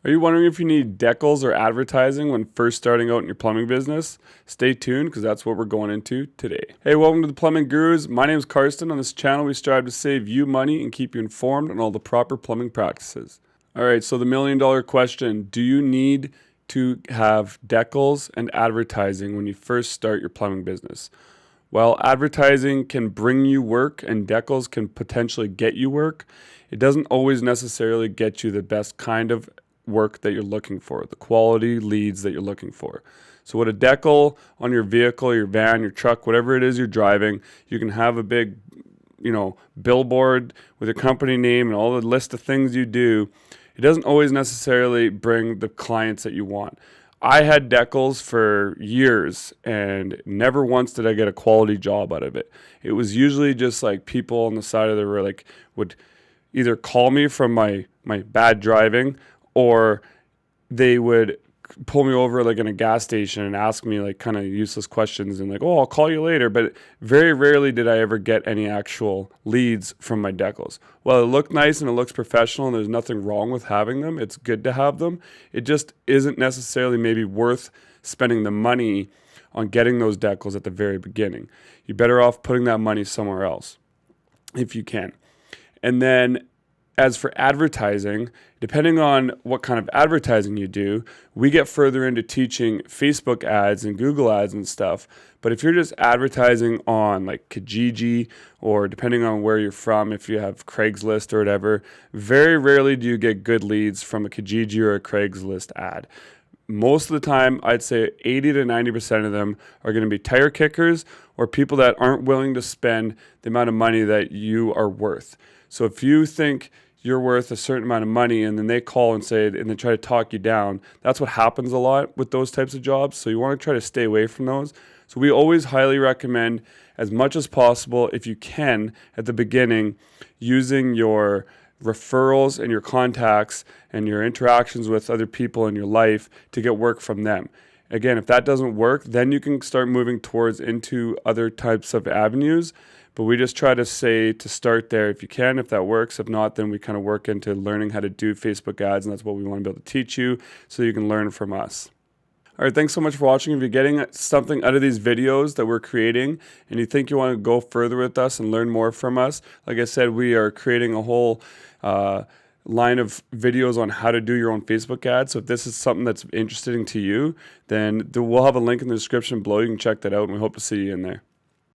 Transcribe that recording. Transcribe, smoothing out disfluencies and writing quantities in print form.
Are you wondering if you need decals or advertising when first starting out in your plumbing business? Stay tuned because that's what we're going into today. Hey, welcome to the Plumbing Gurus. My name is Karsten. On this channel, we strive to save you money and keep you informed on all the proper plumbing practices. All right, so the $1,000,000 question, do you need to have decals and advertising when you first start your plumbing business? While advertising can bring you work and decals can potentially get you work, it doesn't always necessarily get you the best kind of work that you're looking for, the quality leads that you're looking for. So with a decal on your vehicle, your van, your truck, whatever it is you're driving, you can have a big, billboard with your company name and all the list of things you do. It doesn't always necessarily bring the clients that you want. I had decals for years and never once did I get a quality job out of it. It was usually just like people on the side of the road would either call me from my bad driving, or they would pull me over in a gas station and ask me kind of useless questions and oh, I'll call you later. But very rarely did I ever get any actual leads from my decals. Well, it looked nice and it looks professional and there's nothing wrong with having them. It's good to have them. It just isn't necessarily maybe worth spending the money on getting those decals at the very beginning. You're better off putting that money somewhere else if you can. And then as for advertising, depending on what kind of advertising you do, we get further into teaching Facebook ads and Google ads and stuff. But if you're just advertising on Kijiji, or depending on where you're from, if you have Craigslist or whatever, very rarely do you get good leads from a Kijiji or a Craigslist ad. Most of the time, I'd say 80 to 90% of them are going to be tire kickers or people that aren't willing to spend the amount of money that you are worth. So if you think you're worth a certain amount of money and then they call and say, and they try to talk you down, that's what happens a lot with those types of jobs. So you want to try to stay away from those. So we always highly recommend, as much as possible, if you can, at the beginning, using your referrals and your contacts and your interactions with other people in your life to get work from them. Again, if that doesn't work, then you can start moving towards into other types of avenues. But we just try to say to start there if you can, if that works. If not, then we kind of work into learning how to do Facebook ads, and that's what we want to be able to teach you so you can learn from us. All right, thanks so much for watching. If you're getting something out of these videos that we're creating and you think you want to go further with us and learn more from us, like I said, we are creating a whole line of videos on how to do your own Facebook ads. So if this is something that's interesting to you, then we'll have a link in the description below. You can check that out, and we hope to see you in there.